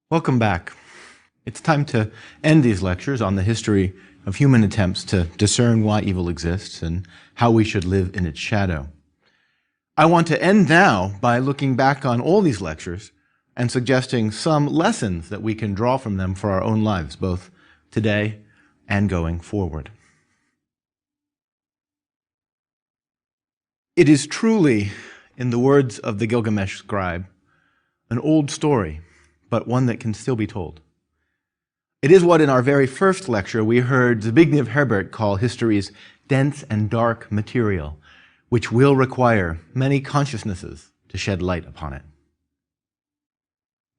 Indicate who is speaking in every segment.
Speaker 1: Welcome back. It's time to end these lectures on the history of human attempts to discern why evil exists and how we should live in its shadow. I want to end now by looking back on all these lectures and suggesting some lessons that we can draw from them for our own lives, both today and going forward. It is truly, in the words of the Gilgamesh scribe, an old story, but one that can still be told. It is what in our very first lecture we heard Zbigniew Herbert call history's dense and dark material, which will require many consciousnesses to shed light upon it.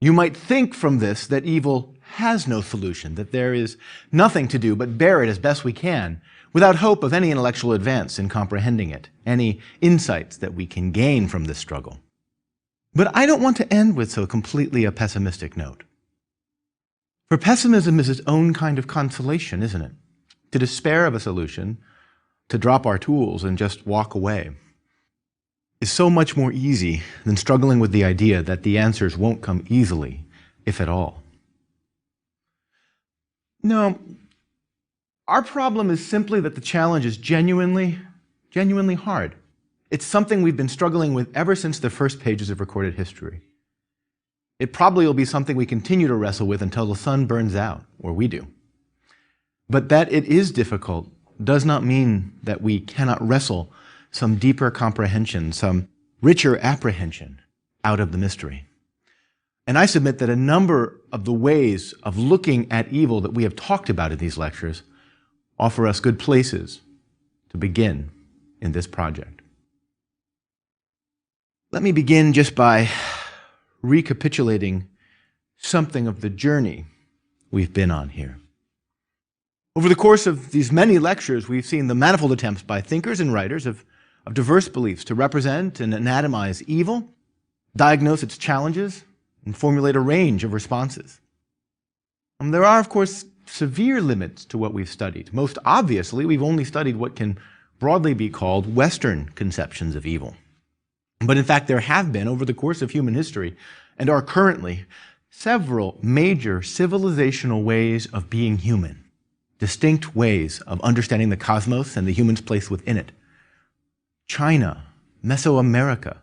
Speaker 1: You might think from this that evil has no solution, that there is nothing to do but bear it as best we can, without hope of any intellectual advance in comprehending it, any insights that we can gain from this struggle. But I don't want to end with so completely a pessimistic note. For pessimism is its own kind of consolation, isn't it? To despair of a solution, to drop our tools and just walk away, is so much more easy than struggling with the idea that the answers won't come easily, if at all. No, our problem is simply that the challenge is genuinely hard. It's something we've been struggling with ever since the first pages of recorded history. It probably will be something we continue to wrestle with until the sun burns out, or we do. But that it is difficult does not mean that we cannot wrestle some deeper comprehension, some richer apprehension out of the mystery. And I submit that a number of the ways of looking at evil that we have talked about in these lectures offer us good places to begin in this project. Let me begin just by recapitulating something of the journey we've been on here. Over the course of these many lectures, we've seen the manifold attempts by thinkers and writers of diverse beliefs to represent and anatomize evil, diagnose its challenges, and formulate a range of responses. There are, of course, severe limits to what we've studied. Most obviously, we've only studied what can broadly be called Western conceptions of evil. But in fact, there have been, over the course of human history, and are currently, several major civilizational ways of being human, distinct ways of understanding the cosmos and the human's place within it. China, Mesoamerica,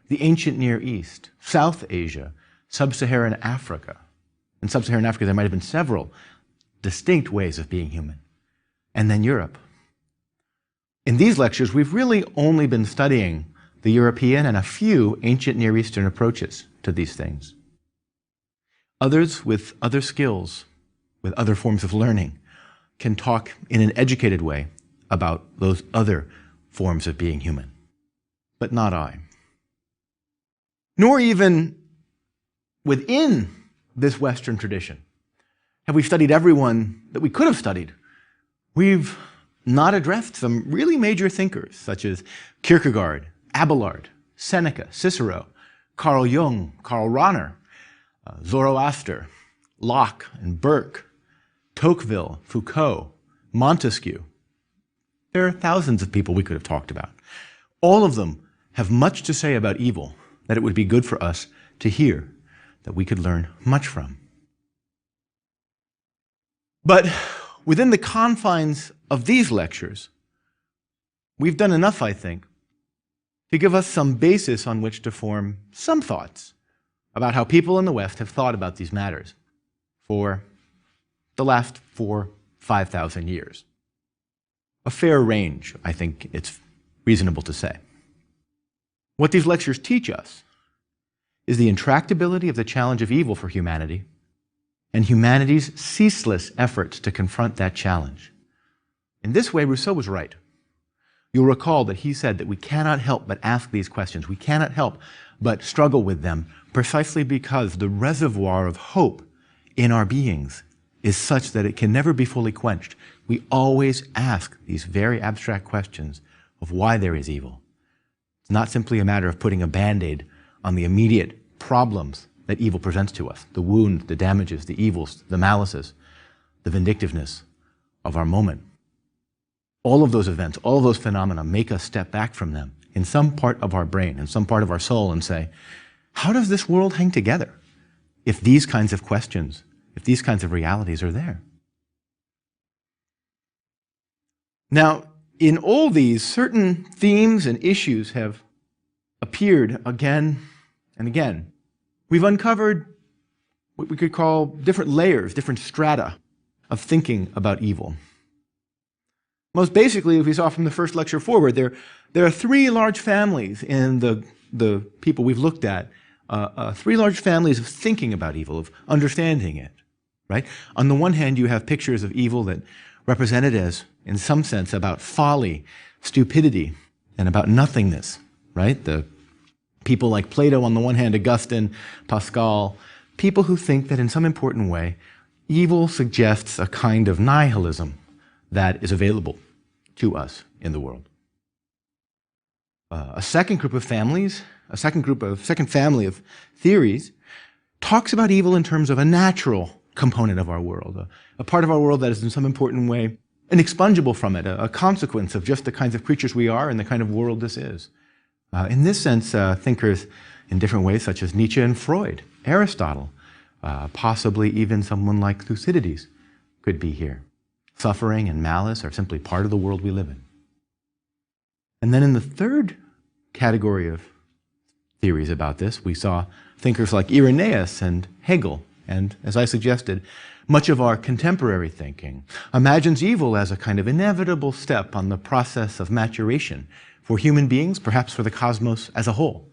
Speaker 1: the ancient Near East, South Asia, Sub-Saharan Africa. In Sub-Saharan Africa, there might have been several distinct ways of being human. And then Europe. In these lectures, we've really only been studying the European and a few ancient Near Eastern approaches to these things. Others with other skills, with other forms of learning, can talk in an educated way about those other forms of being human. But not I. Nor even within this Western tradition have we studied everyone that we could have studied. We've not addressed some really major thinkers, such as Kierkegaard, Abelard, Seneca, Cicero, Carl Jung, Karl Rahner, Zoroaster, Locke and Burke, Tocqueville, Foucault, Montesquieu. There are thousands of people we could have talked about. All of them have much to say about evil that it would be good for us to hear, that we could learn much from. But within the confines of these lectures, we've done enough, I think, to give us some basis on which to form some thoughts about how people in the West have thought about these matters for the last 4,000–5,000 years. A fair range, I think it's reasonable to say. What these lectures teach us is the intractability of the challenge of evil for humanity and humanity's ceaseless efforts to confront that challenge. In this way, Rousseau was right. You'll recall that he said that we cannot help but ask these questions. We cannot help but struggle with them precisely because the reservoir of hope in our beings is such that it can never be fully quenched. We always ask these very abstract questions of why there is evil. It's not simply a matter of putting a Band-Aid on the immediate problems that evil presents to us, the wounds, the damages, the evils, the malices, the vindictiveness of our moment. All of those events, all of those phenomena make us step back from them in some part of our brain, in some part of our soul, and say, how does this world hang together? if these kinds of questions, if these kinds of realities are there. Now, in all these, certain themes and issues have appeared again and again. We've uncovered what we could call different layers, different strata of thinking about evil. Most basically, as we saw from the first lecture forward, there are three large families in the people we've looked at, three large families of thinking about evil, of understanding it, right? On the one hand, you have pictures of evil that represented as, in some sense, about folly, stupidity, and about nothingness, right? The people like Plato on the one hand, Augustine, Pascal, people who think that in some important way, evil suggests a kind of nihilism that is available to us in the world. A second group of families, second family of theories, talks about evil in terms of a natural component of our world, a part of our world that is in some important way inexpungible from it, a consequence of just the kinds of creatures we are and the kind of world this is. In this sense, thinkers in different ways, such as Nietzsche and Freud, Aristotle, possibly even someone like Thucydides could be here. Suffering and malice are simply part of the world we live in. And then in the third category of theories about this, we saw thinkers like Irenaeus and Hegel, and as I suggested, much of our contemporary thinking imagines evil as a kind of inevitable step on the process of maturation for human beings, perhaps for the cosmos as a whole.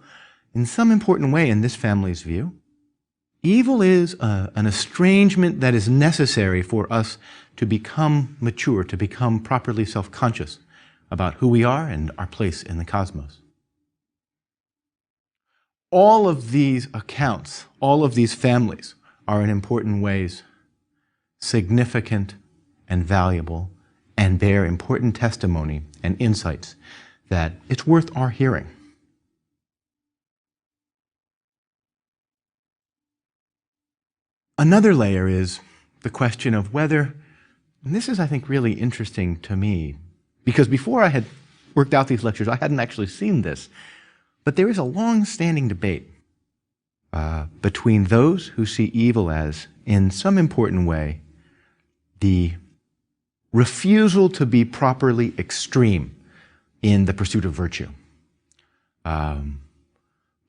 Speaker 1: In some important way, in this family's view, evil is an estrangement that is necessary for us to become mature, to become properly self-conscious about who we are and our place in the cosmos. All of these accounts, all of these families are in important ways significant and valuable and bear important testimony and insights that it's worth our hearing. Another layer is the question of whether, and this is, I think, really interesting to me, because before I had worked out these lectures, I hadn't actually seen this, but there is a long-standing debate between those who see evil as, in some important way, the refusal to be properly extreme in the pursuit of virtue. The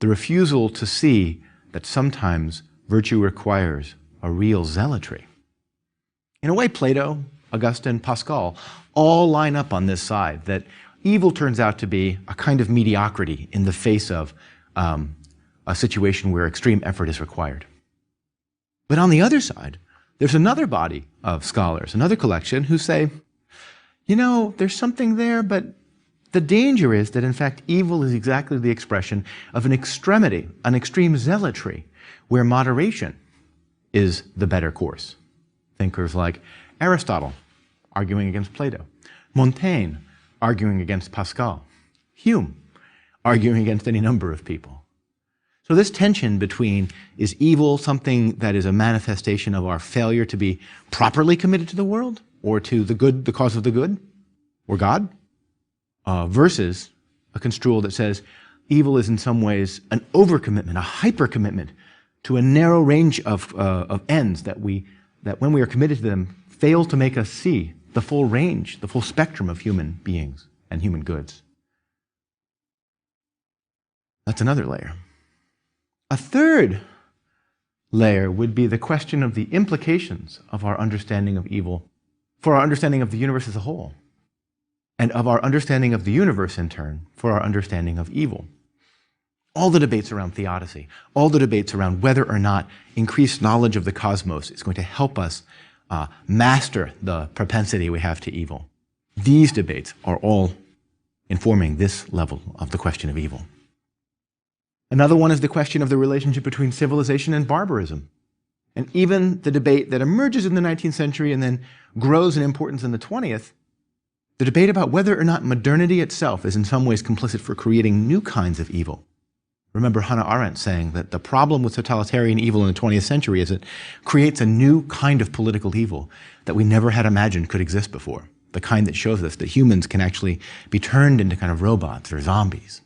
Speaker 1: refusal to see that sometimes virtue requires a real zealotry. In a way, Plato, Augustine, Pascal all line up on this side, that evil turns out to be a kind of mediocrity in the face of a situation where extreme effort is required. But on the other side, there's another body of scholars, another collection, who say, you know, there's something there, but the danger is that, in fact, evil is exactly the expression of an extremity, an extreme zealotry, where moderation is the better course. Thinkers like Aristotle, arguing against Plato, Montaigne, arguing against Pascal, Hume, arguing against any number of people. So this tension between, is evil something that is a manifestation of our failure to be properly committed to the world, or to the good, the cause of the good, or God, versus a construal that says evil is in some ways an overcommitment, a hyper-commitment to a narrow range of ends that when we are committed to them, fail to make us see the full range, the full spectrum of human beings and human goods. That's another layer. A third layer would be the question of the implications of our understanding of evil for our understanding of the universe as a whole, and of our understanding of the universe in turn for our understanding of evil. All the debates around theodicy, all the debates around whether or not increased knowledge of the cosmos is going to help us master the propensity we have to evil. These debates are all informing this level of the question of evil. Another one is the question of the relationship between civilization and barbarism. And even the debate that emerges in the 19th century and then grows in importance in the 20th, the debate about whether or not modernity itself is in some ways complicit for creating new kinds of evil. Remember Hannah Arendt saying that the problem with totalitarian evil in the 20th century is it creates a new kind of political evil that we never had imagined could exist before, the kind that shows us that humans can actually be turned into kind of robots or zombies.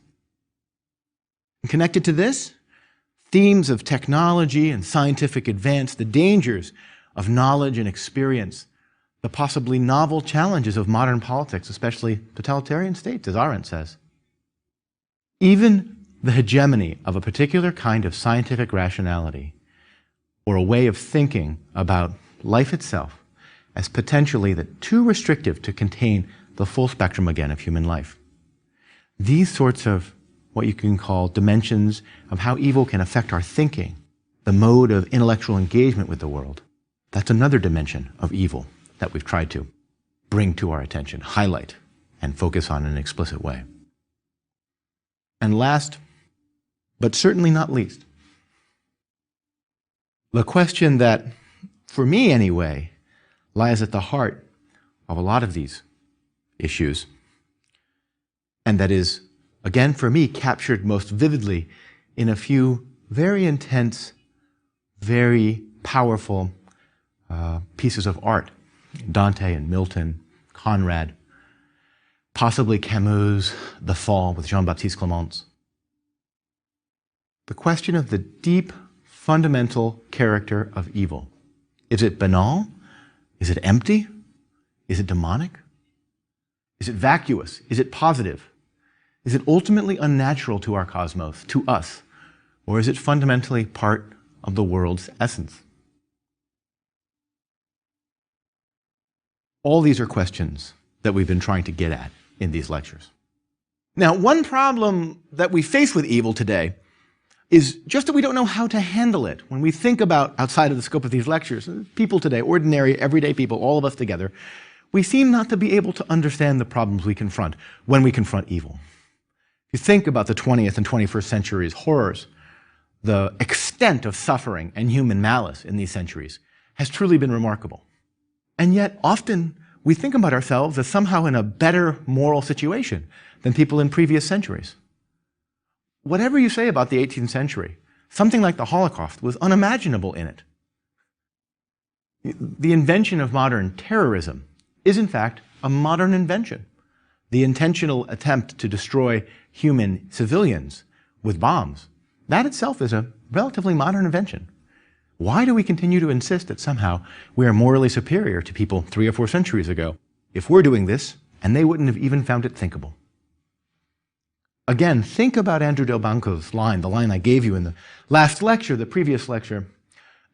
Speaker 1: And connected to this, themes of technology and scientific advance, the dangers of knowledge and experience, the possibly novel challenges of modern politics, especially totalitarian states, as Arendt says. Even the hegemony of a particular kind of scientific rationality, or a way of thinking about life itself, as potentially too restrictive to contain the full spectrum again of human life. These sorts of what you can call dimensions of how evil can affect our thinking, the mode of intellectual engagement with the world, that's another dimension of evil that we've tried to bring to our attention, highlight, and focus on in an explicit way. And last, but certainly not least, the question that, for me anyway, lies at the heart of a lot of these issues, and that is, again, for me, captured most vividly in a few very intense, very powerful pieces of art. Dante and Milton, Conrad, possibly Camus' The Fall with Jean-Baptiste Clément. The question of the deep, fundamental character of evil. Is it banal? Is it empty? Is it demonic? Is it vacuous? Is it positive? Is it ultimately unnatural to our cosmos, to us? Or is it fundamentally part of the world's essence? All these are questions that we've been trying to get at in these lectures. Now, one problem that we face with evil today is just that we don't know how to handle it. When we think about outside of the scope of these lectures, people today, ordinary, everyday people, all of us together, we seem not to be able to understand the problems we confront when we confront evil. If you think about the 20th and 21st centuries' horrors, the extent of suffering and human malice in these centuries has truly been remarkable. And yet, often, we think about ourselves as somehow in a better moral situation than people in previous centuries. Whatever you say about the 18th century, something like the Holocaust was unimaginable in it. The invention of modern terrorism is, in fact, a modern invention. The intentional attempt to destroy human civilians with bombs, that itself is a relatively modern invention. Why do we continue to insist that somehow we are morally superior to people 3 or 4 centuries ago if we're doing this and they wouldn't have even found it thinkable? Again, think about Andrew Delbanco's line, the line I gave you in the last lecture, the previous lecture.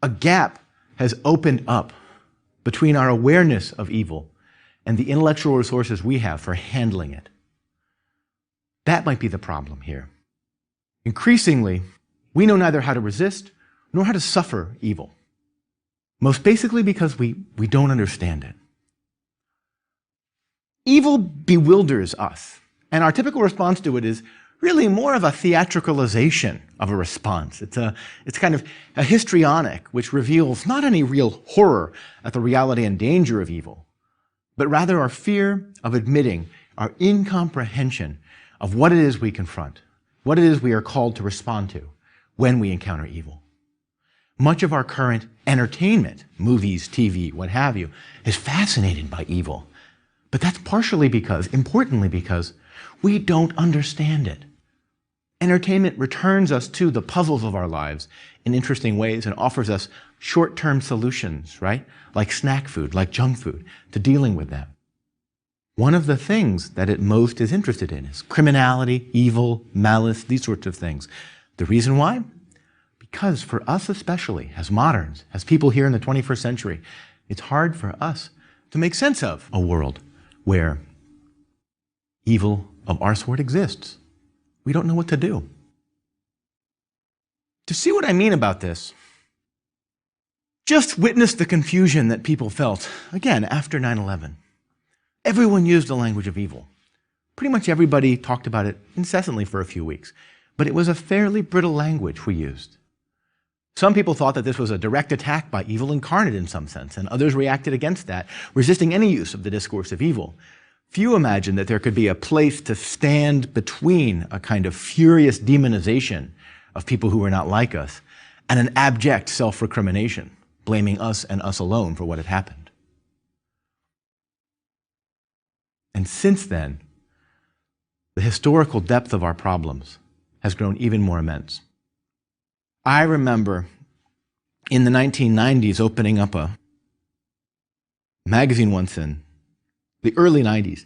Speaker 1: A gap has opened up between our awareness of evil and the intellectual resources we have for handling it. That might be the problem here. Increasingly, we know neither how to resist nor how to suffer evil. Most basically because we don't understand it. Evil bewilders us, and our typical response to it is really more of a theatricalization of a response. It's kind of a histrionic, which reveals not any real horror at the reality and danger of evil, but rather our fear of admitting our incomprehension of what it is we confront, what it is we are called to respond to when we encounter evil. Much of our current entertainment, movies, TV, what have you, is fascinated by evil. But that's partially because, importantly because, we don't understand it. Entertainment returns us to the puzzles of our lives in interesting ways and offers us short-term solutions, right? Like snack food, like junk food, to dealing with them. One of the things that it most is interested in is criminality, evil, malice, these sorts of things. The reason why? Because for us especially, as moderns, as people here in the 21st century, it's hard for us to make sense of a world where evil of our sort exists. We don't know what to do. To see what I mean about this, just witness the confusion that people felt, again, after 9/11. Everyone used the language of evil. Pretty much everybody talked about it incessantly for a few weeks, but it was a fairly brittle language we used. Some people thought that this was a direct attack by evil incarnate in some sense, and others reacted against that, resisting any use of the discourse of evil. Few imagined that there could be a place to stand between a kind of furious demonization of people who were not like us and an abject self-recrimination, blaming us and us alone for what had happened. And since then, the historical depth of our problems has grown even more immense. I remember in the 1990s opening up a magazine once in the early 90s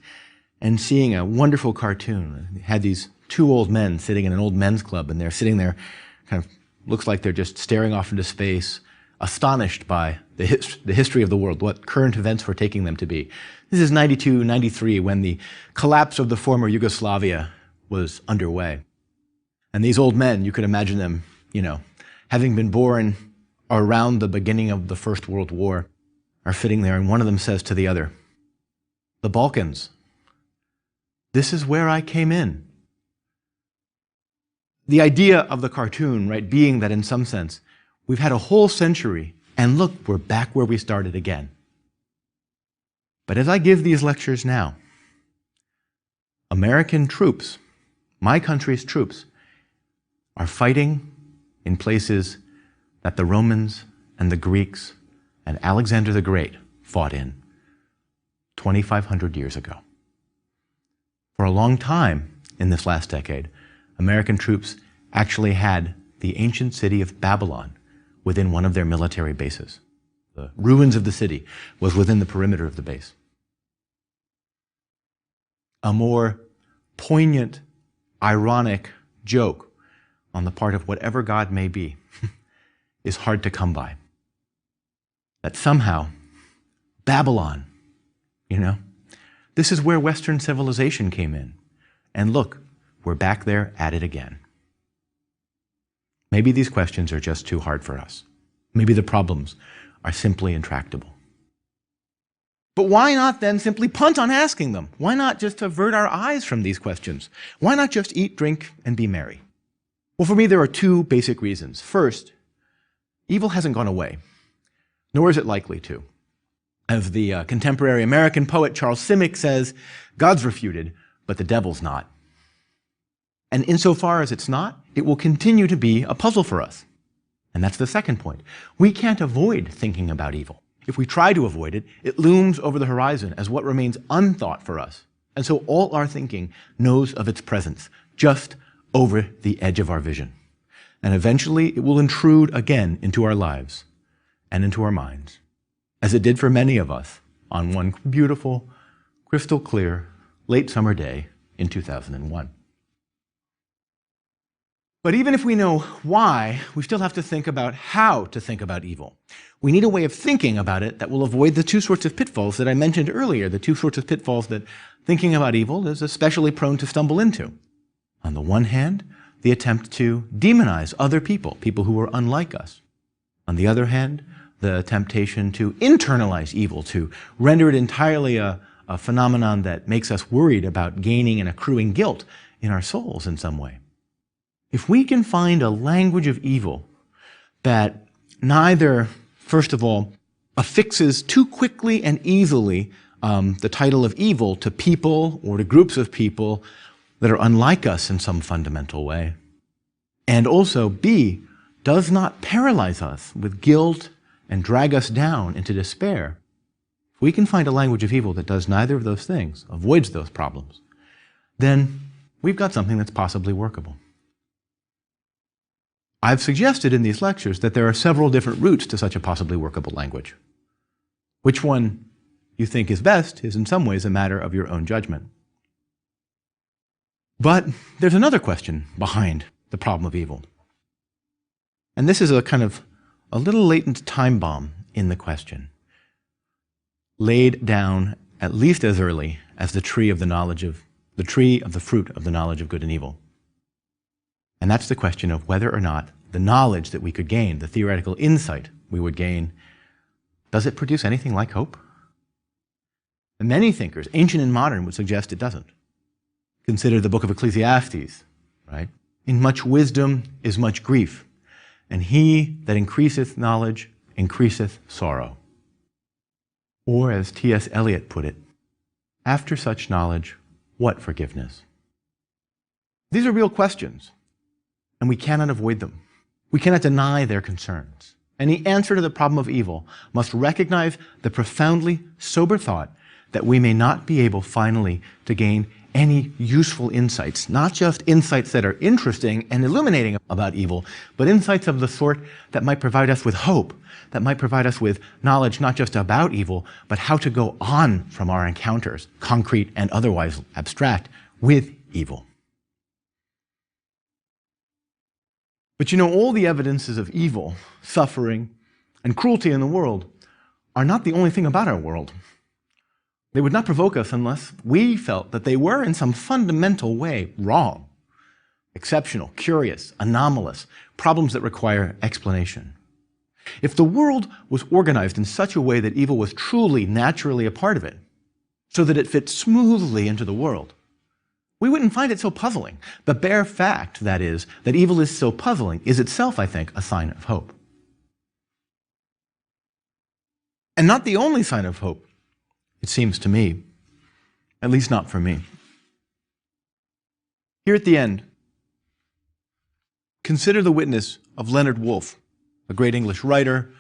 Speaker 1: and seeing a wonderful cartoon. It had these two old men sitting in an old men's club, and they're sitting there, kind of looks like they're just staring off into space, astonished by the history of the world, what current events were taking them to be. This is 92, 93, when the collapse of the former Yugoslavia was underway. And these old men, you could imagine them, having been born around the beginning of the First World War, are sitting there, and one of them says to the other, "The Balkans, this is where I came in." The idea of the cartoon, right, being that in some sense, we've had a whole century, and look, we're back where we started again. But as I give these lectures now, American troops, my country's troops, are fighting in places that the Romans and the Greeks and Alexander the Great fought in 2,500 years ago. For a long time in this last decade, American troops actually had the ancient city of Babylon within one of their military bases. The ruins of the city was within the perimeter of the base. A more poignant, ironic joke on the part of whatever God may be is hard to come by. That somehow, Babylon, this is where Western civilization came in. And look, we're back there at it again. Maybe these questions are just too hard for us. Maybe the problems are simply intractable. But why not then simply punt on asking them? Why not just avert our eyes from these questions? Why not just eat, drink, and be merry? Well, for me, there are two basic reasons. First, evil hasn't gone away, nor is it likely to. As the contemporary American poet Charles Simic says, God's refuted, but the devil's not. And insofar as it's not, it will continue to be a puzzle for us. And that's the second point. We can't avoid thinking about evil. If we try to avoid it, it looms over the horizon as what remains unthought for us. And so all our thinking knows of its presence, just over the edge of our vision. And eventually it will intrude again into our lives and into our minds, as it did for many of us on one beautiful, crystal clear, late summer day in 2001. But even if we know why, we still have to think about how to think about evil. We need a way of thinking about it that will avoid the two sorts of pitfalls that I mentioned earlier, the two sorts of pitfalls that thinking about evil is especially prone to stumble into. On the one hand, the attempt to demonize other people, people who are unlike us. On the other hand, the temptation to internalize evil, to render it entirely a phenomenon that makes us worried about gaining and accruing guilt in our souls in some way. If we can find a language of evil that neither, first of all, affixes too quickly and easily the title of evil to people or to groups of people that are unlike us in some fundamental way, and also, B, does not paralyze us with guilt and drag us down into despair, if we can find a language of evil that does neither of those things, avoids those problems, then we've got something that's possibly workable. I've suggested in these lectures that there are several different routes to such a possibly workable language. Which one you think is best is in some ways a matter of your own judgment. But there's another question behind the problem of evil. And this is a kind of a little latent time bomb in the question, laid down at least as early as the tree of the fruit of the knowledge of good and evil. And that's the question of whether or not the knowledge that we could gain, the theoretical insight we would gain, does it produce anything like hope? And many thinkers, ancient and modern, would suggest it doesn't. Consider the book of Ecclesiastes, right? In much wisdom is much grief, and he that increaseth knowledge increaseth sorrow. Or as T.S. Eliot put it, after such knowledge, what forgiveness? These are real questions, and we cannot avoid them. We cannot deny their concerns. And the answer to the problem of evil must recognize the profoundly sober thought that we may not be able finally to gain any useful insights, not just insights that are interesting and illuminating about evil, but insights of the sort that might provide us with hope, that might provide us with knowledge not just about evil, but how to go on from our encounters, concrete and otherwise abstract, with evil. But you know, all the evidences of evil, suffering, and cruelty in the world are not the only thing about our world. They would not provoke us unless we felt that they were in some fundamental way wrong, exceptional, curious, anomalous, problems that require explanation. If the world was organized in such a way that evil was truly, naturally a part of it, so that it fit smoothly into the world, we wouldn't find it so puzzling. The bare fact, that is, that evil is so puzzling is itself, I think, a sign of hope. And not the only sign of hope, it seems to me, at least not for me. Here at the end, consider the witness of Leonard Woolf, a great English writer,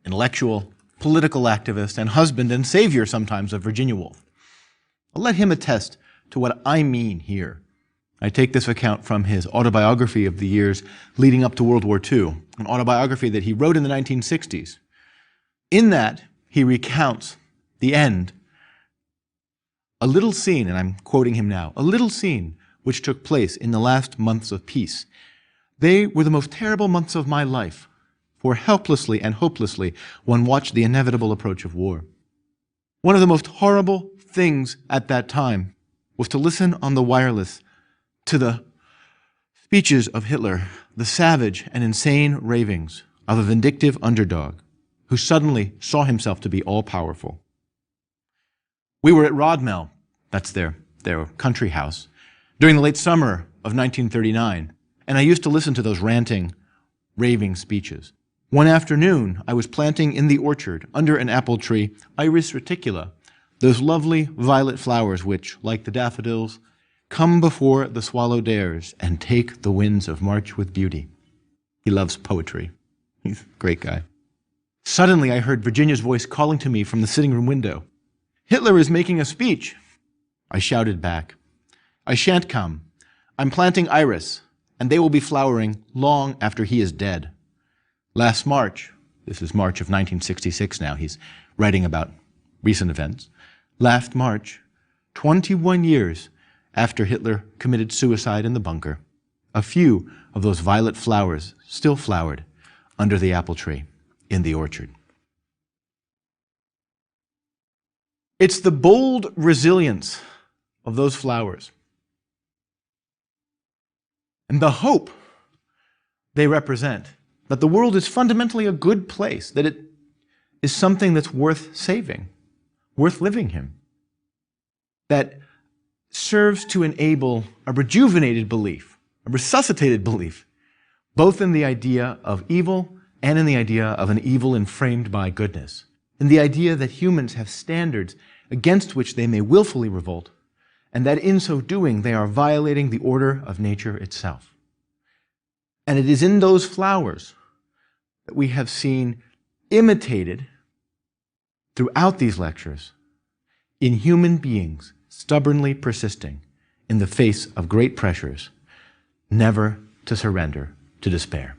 Speaker 1: intellectual, political activist, and husband and savior sometimes of Virginia Woolf. I'll let him attest to what I mean here. I take this account from his autobiography of the years leading up to World War II, an autobiography that he wrote in the 1960s. In that, he recounts the end, a little scene, and I'm quoting him now, a little scene which took place in the last months of peace. They were the most terrible months of my life, for helplessly and hopelessly one watched the inevitable approach of war. One of the most horrible things at that time was to listen on the wireless to the speeches of Hitler, the savage and insane ravings of a vindictive underdog who suddenly saw himself to be all-powerful. We were at Rodmell, that's their country house, during the late summer of 1939, and I used to listen to those ranting, raving speeches. One afternoon, I was planting in the orchard, under an apple tree, Iris reticula, those lovely violet flowers which, like the daffodils, come before the swallow dares and take the winds of March with beauty. He loves poetry. He's a great guy. Suddenly, I heard Virginia's voice calling to me from the sitting room window. "Hitler is making a speech." I shouted back, "I shan't come. I'm planting iris, and they will be flowering long after he is dead. Last March," this is March of 1966 now, he's writing about recent events, "last March, 21 years after Hitler committed suicide in the bunker, a few of those violet flowers still flowered under the apple tree in the orchard." It's the bold resilience of those flowers and the hope they represent that the world is fundamentally a good place, that it is something that's worth saving, worth living in, that serves to enable a rejuvenated belief, a resuscitated belief, both in the idea of evil and in the idea of an evil inframed by goodness, in the idea that humans have standards against which they may willfully revolt, and that in so doing they are violating the order of nature itself. And it is in those flowers that we have seen imitated throughout these lectures in human beings stubbornly persisting in the face of great pressures, never to surrender to despair.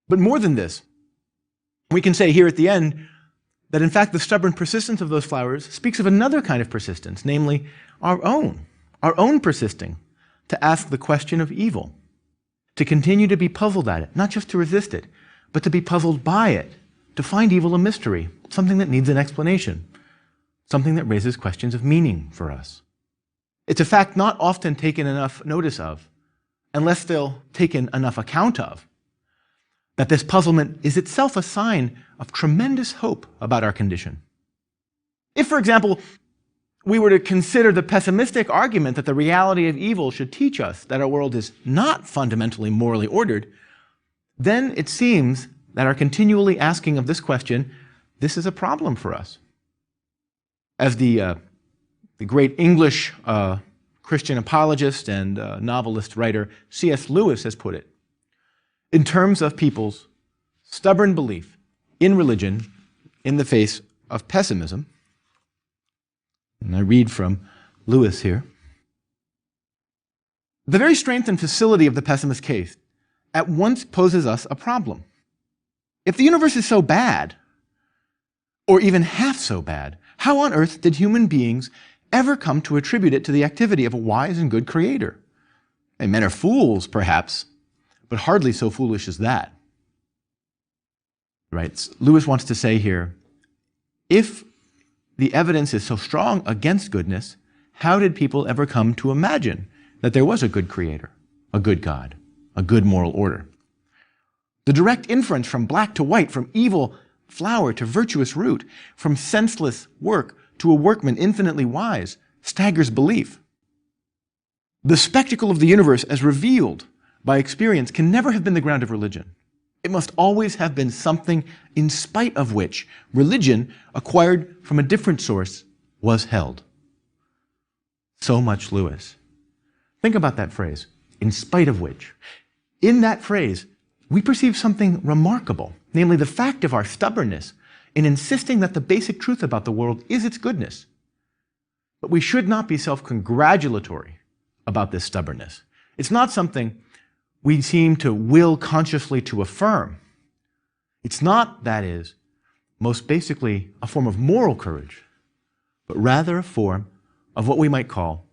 Speaker 1: But more than this, we can say here at the end that in fact the stubborn persistence of those flowers speaks of another kind of persistence, namely our own persisting to ask the question of evil, to continue to be puzzled at it, not just to resist it, but to be puzzled by it, to find evil a mystery, something that needs an explanation, something that raises questions of meaning for us. It's a fact not often taken enough notice of, unless they'll taken enough account of, that this puzzlement is itself a sign of tremendous hope about our condition. If, for example, we were to consider the pessimistic argument that the reality of evil should teach us that our world is not fundamentally morally ordered, then it seems that our continually asking of this question, this is a problem for us. As the great English Christian apologist and novelist writer C.S. Lewis has put it, in terms of people's stubborn belief in religion in the face of pessimism, and I read from Lewis here. The very strength and facility of the pessimist case at once poses us a problem. If the universe is so bad, or even half so bad, how on earth did human beings ever come to attribute it to the activity of a wise and good creator? And men are fools, perhaps, but hardly so foolish as that. Right? Lewis wants to say here, if the evidence is so strong against goodness, how did people ever come to imagine that there was a good creator, a good God, a good moral order? The direct inference from black to white, from evil flower to virtuous root, from senseless work to a workman infinitely wise, staggers belief. The spectacle of the universe as revealed by experience can never have been the ground of religion. It must always have been something in spite of which religion, acquired from a different source, was held. So much Lewis. Think about that phrase, in spite of which. In that phrase, we perceive something remarkable, namely the fact of our stubbornness in insisting that the basic truth about the world is its goodness. But we should not be self-congratulatory about this stubbornness. It's not something we seem to will consciously to affirm. It's not, that is, most basically a form of moral courage, but rather a form of what we might call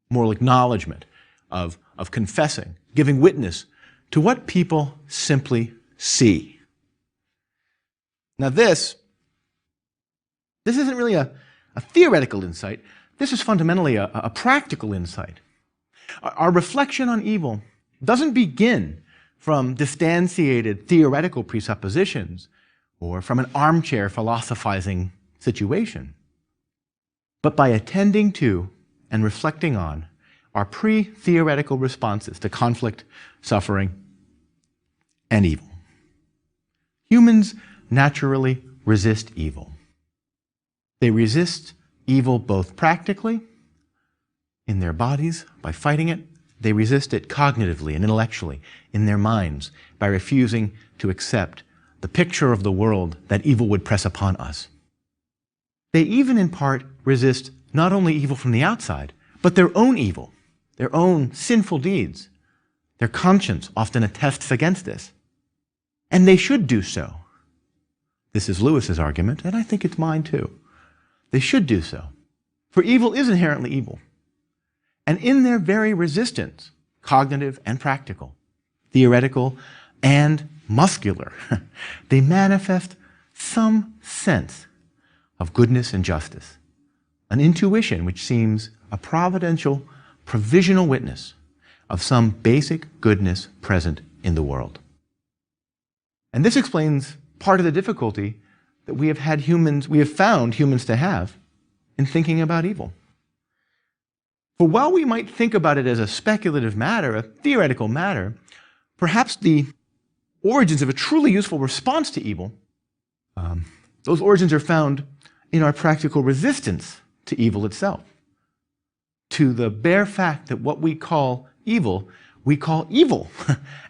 Speaker 1: moral acknowledgement, of confessing, giving witness to what people simply see. Now this isn't really a theoretical insight. This is fundamentally a practical insight. Our reflection on evil doesn't begin from distantiated theoretical presuppositions or from an armchair philosophizing situation, but by attending to and reflecting on our pre-theoretical responses to conflict, suffering, and evil. Humans naturally resist evil. They resist evil both practically, in their bodies, by fighting it. They resist it cognitively and intellectually, in their minds, by refusing to accept the picture of the world that evil would press upon us. They even in part resist not only evil from the outside, but their own evil, their own sinful deeds. Their conscience often attests against this. And they should do so. This is Lewis's argument, and I think it's mine too. They should do so. For evil is inherently evil. And in their very resistance, cognitive and practical, theoretical and muscular, they manifest some sense of goodness and justice, an intuition which seems a providential, provisional witness of some basic goodness present in the world. And this explains part of the difficulty that we have found humans to have in thinking about evil. For while we might think about it as a speculative matter, a theoretical matter, perhaps the origins of a truly useful response to evil, those origins are found in our practical resistance to evil itself, to the bare fact that what we call evil,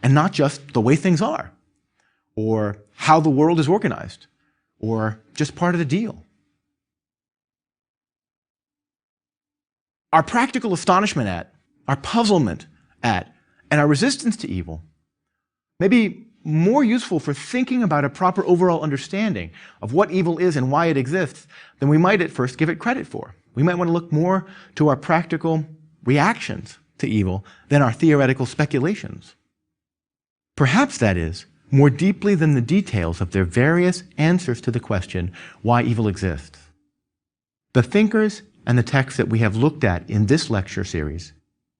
Speaker 1: and not just the way things are, or how the world is organized, or just part of the deal. Our practical astonishment at, our puzzlement at, and our resistance to evil may be more useful for thinking about a proper overall understanding of what evil is and why it exists than we might at first give it credit for. We might want to look more to our practical reactions to evil than our theoretical speculations. Perhaps, that is, more deeply than the details of their various answers to the question why evil exists. The thinkers and the texts that we have looked at in this lecture series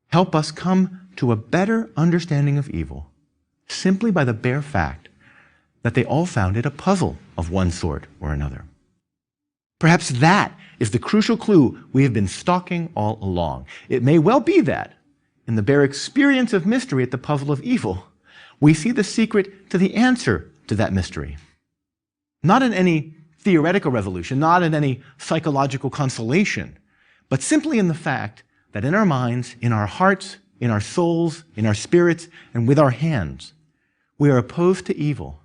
Speaker 1: help us come to a better understanding of evil simply by the bare fact that they all found it a puzzle of one sort or another. Perhaps that is the crucial clue we have been stalking all along. It may well be that, in the bare experience of mystery at the puzzle of evil, we see the secret to the answer to that mystery. Not in any theoretical revolution, not in any psychological consolation, but simply in the fact that in our minds, in our hearts, in our souls, in our spirits, and with our hands, we are opposed to evil,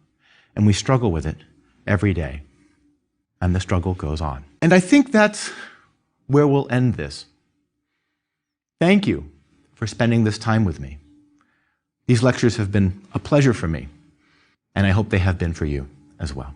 Speaker 1: and we struggle with it every day. And the struggle goes on. And I think that's where we'll end this Thank you for spending this time with me. These lectures have been a pleasure for me, and I hope they have been for you as well.